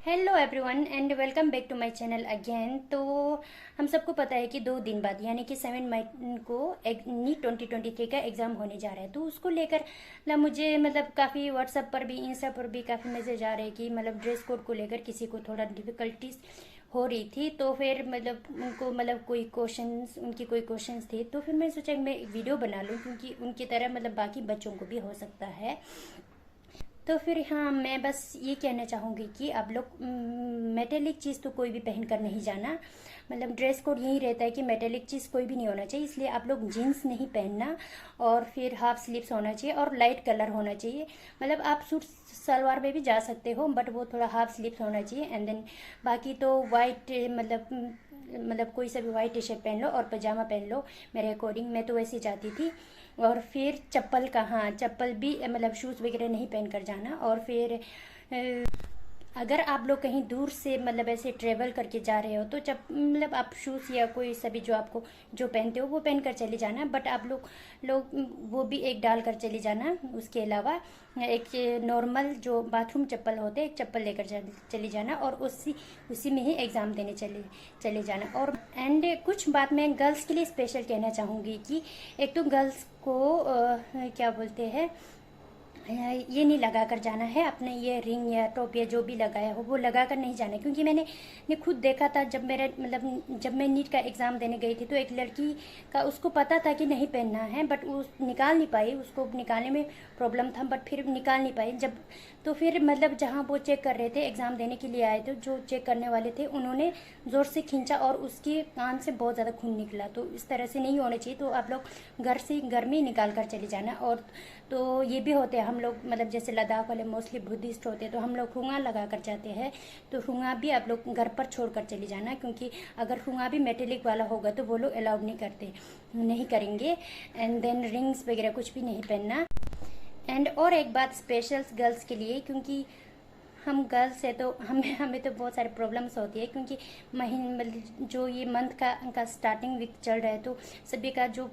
Hello everyone and welcome back to my channel again. तो हम सबको पता है कि 2 दिन बाद यानी कि 7 मई को नीट 2023 का एग्ज़ाम होने जा रहा है। तो उसको लेकर मुझे काफ़ी व्हाट्सएप पर भी इंस्टा पर भी काफ़ी मैसेज आ रहे हैं कि ड्रेस कोड को लेकर किसी को थोड़ा डिफ़िकल्टीज हो रही थी। तो फिर उनको कोई क्वेश्चंस उनकी कोई क्वेश्चंस थे। तो फिर मैंने सोचा कि मैं एक वीडियो बना लूँ क्योंकि उनकी तरह बाकी बच्चों को भी हो सकता है। तो फिर हाँ, मैं बस ये कहना चाहूँगी कि आप लोग मेटेलिक चीज़ तो कोई भी पहन कर नहीं जाना। ड्रेस कोड यही रहता है कि मेटेलिक चीज़ कोई भी नहीं होना चाहिए, इसलिए आप लोग जीन्स नहीं पहनना और फिर हाफ स्लीव्स होना चाहिए और लाइट कलर होना चाहिए। आप सूट सलवार में भी जा सकते हो बट वो थोड़ा हाफ स्लीव्स होना चाहिए। एंड देन बाकी तो वाइट कोई सा भी वाइट टी शर्ट पहन लो और पजामा पहन लो। मेरे अकॉर्डिंग मैं तो वैसे जाती थी। और फिर चप्पल का, हाँ, चप्पल भी शूज़ वगैरह नहीं पहन कर जाना। और फिर अगर आप लोग कहीं दूर से ऐसे ट्रेवल करके जा रहे हो तो जब आप शूज़ या कोई सभी जो आपको जो पहनते हो वो पहन कर चले जाना। बट आप लोग वो भी एक डाल कर चले जाना। उसके अलावा एक नॉर्मल जो बाथरूम चप्पल होते हैं, एक चप्पल लेकर चले जाना और उसी में ही एग्ज़ाम देने चले जाना। और एंड कुछ बात मैं गर्ल्स के लिए स्पेशल कहना चाहूँगी कि एक तो गर्ल्स को क्या बोलते हैं, ये नहीं लगा कर जाना है अपने ये रिंग या टॉप या जो भी लगाया हो वो लगा कर नहीं जाना। क्योंकि मैंने खुद देखा था जब जब मैं नीट का एग्ज़ाम देने गई थी तो एक लड़की का उसको पता था कि नहीं पहनना है बट वो निकाल नहीं पाई, उसको निकालने में प्रॉब्लम था बट फिर निकाल नहीं पाई। जब तो फिर जहाँ वो चेक कर रहे थे, एग्ज़ाम देने के लिए आए थे, जो चेक करने वाले थे उन्होंने ज़ोर से खींचा और उसके कान से बहुत ज़्यादा खून निकला। तो इस तरह से नहीं होना चाहिए। तो आप लोग घर में ही निकाल कर चले जाना। और तो ये भी होते हैं हम लोग जैसे लद्दाख वाले मोस्टली बुद्धिस्ट होते हैं तो हम लोग हुआ लगा कर जाते हैं। तो हुआ भी आप लोग घर पर छोड़ कर चले जाना, क्योंकि अगर हुआ भी मेटेलिक वाला होगा तो वो लोग अलाउड नहीं करेंगे। एंड देन रिंग्स वगैरह कुछ भी नहीं पहनना। एंड और एक बात स्पेशल गर्ल्स के लिए, क्योंकि हम गर्ल्स है तो हमें तो बहुत सारे प्रॉब्लम्स होती है। क्योंकि जो ये मंथ का स्टार्टिंग वीक चल रहा है तो सभी का जो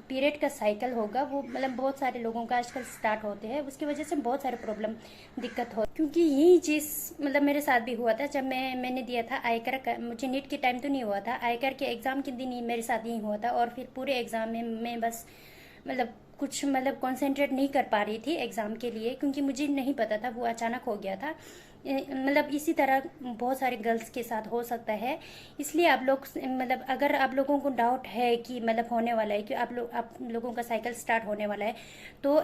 पीरियड का साइकिल होगा वो बहुत सारे लोगों का आजकल स्टार्ट होते हैं। उसकी वजह से बहुत सारे दिक्कत हो। क्योंकि यही चीज़ मेरे साथ भी हुआ था जब मैंने दिया था आयकर का। मुझे नीट के टाइम तो नहीं हुआ था, आयकर के एग्ज़ाम के दिन ही मेरे साथ यही हुआ था। और फिर पूरे एग्ज़ाम में मैं बस कुछ कंसंट्रेट नहीं कर पा रही थी एग्ज़ाम के लिए, क्योंकि मुझे नहीं पता था, वो अचानक हो गया था। इसी तरह बहुत सारे गर्ल्स के साथ हो सकता है। इसलिए आप लोग अगर आप लोगों को डाउट है कि होने वाला है कि आप लोगों का साइकिल स्टार्ट होने वाला है तो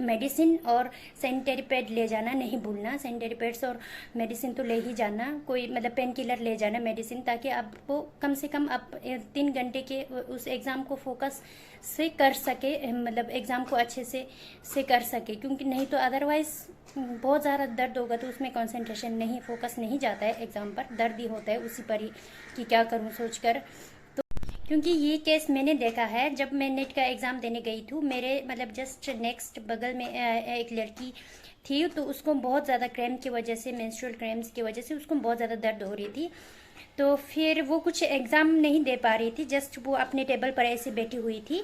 मेडिसिन और सैनिटरी पैड ले जाना नहीं भूलना। सैनिटरी पैड्स और मेडिसिन तो ले ही जाना। कोई पेन किलर ले जाना, मेडिसिन, ताकि आपको कम से कम आप 3 घंटे के उस एग्ज़ाम को फोकस से कर सके, एग्ज़ाम को अच्छे से कर सके। क्योंकि नहीं तो अदरवाइज़ बहुत ज़्यादा दर्द होगा तो उसमें कंसंट्रेशन नहीं, फोकस नहीं जाता है एग्ज़ाम पर, दर्द ही होता है उसी पर ही कि क्या करूँ सोच कर। क्योंकि ये केस मैंने देखा है जब मैं नेट का एग्ज़ाम देने गई थी। मेरे जस्ट नेक्स्ट बगल में एक लड़की थी तो उसको बहुत ज़्यादा क्रैम्प की वजह से, मेंस्ट्रुअल क्रैम्प्स की वजह से उसको बहुत ज़्यादा दर्द हो रही थी। तो फिर वो कुछ एग्ज़ाम नहीं दे पा रही थी, जस्ट वो अपने टेबल पर ऐसे बैठी हुई थी।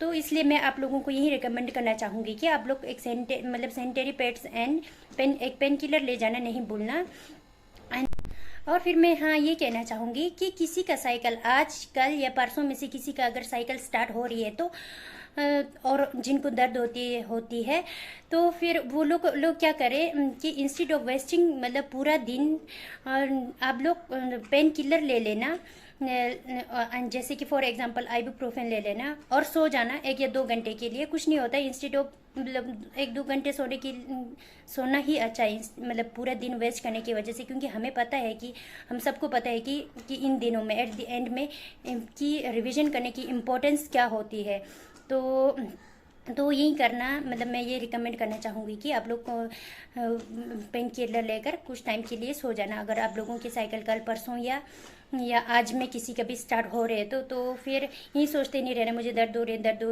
तो इसलिए मैं आप लोगों को यही रिकमेंड करना चाहूँगी कि आप लोग एक सैनिटरी पैड्स एंड एक पेन किलर ले जाना नहीं भूलना। और फिर मैं हाँ ये कहना चाहूँगी कि किसी का साइकिल आज कल या परसों में से किसी का अगर साइकिल स्टार्ट हो रही है तो और जिनको दर्द होती है तो फिर वो लोग क्या करें कि इंस्टेड ऑफ वेस्टिंग पूरा दिन आप लोग पेन किलर ले लेना। जैसे कि फॉर एग्जांपल आइबुप्रोफेन ले लेना और सो जाना 1 या 2 घंटे के लिए। कुछ नहीं होता, इंस्टेड ऑफ 1-2 घंटे सोना ही अच्छा है पूरा दिन वेस्ट करने की वजह से। क्योंकि हमें पता है कि हम सबको पता है कि इन दिनों में एट द एंड में कि रिवीजन करने की इम्पोर्टेंस क्या होती है। तो यही करना, मैं ये रिकमेंड करना चाहूँगी कि आप लोग को पेन किलर लेकर कुछ टाइम के लिए सो जाना। अगर आप लोगों की साइकिल कल परसों या आज में किसी का भी स्टार्ट हो रहे तो फिर यही सोचते नहीं रहना मुझे दर्द हो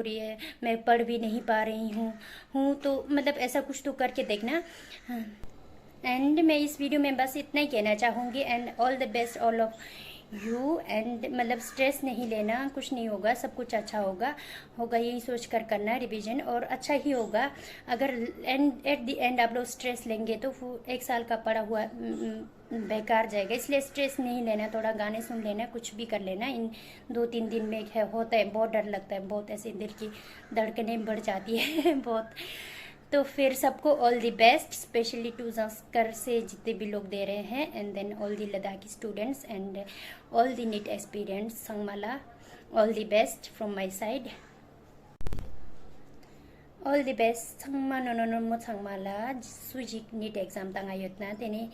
रही है, मैं पढ़ भी नहीं पा रही हूँ। तो ऐसा कुछ तो करके देखना। एंड मैं इस वीडियो में बस इतना ही कहना चाहूँगी। And all the best all of you and मतलब स्ट्रेस नहीं लेना, कुछ नहीं होगा, सब कुछ अच्छा होगा होगा यही सोच कर करना रिवीजन, और अच्छा ही होगा। अगर एट द एंड आप लोग स्ट्रेस लेंगे तो एक साल का पढ़ा हुआ बेकार जाएगा। इसलिए स्ट्रेस नहीं लेना, थोड़ा गाने सुन लेना, कुछ भी कर लेना। इन 2-3 दिन में होता है, बहुत डर लगता है, बहुत ऐसे दिल की धड़कनें बढ़ जाती है बहुत। तो फिर सबको all the best, specially to Zanskar से जितने भी लोग दे रहे हैं, and then all the Ladakhi students and all the NEET aspirants संगमाला, all the best from my side, all the best. संगमा नोनो मो संगमाला सुजिक नीट एग्जाम तंगायोतना तेने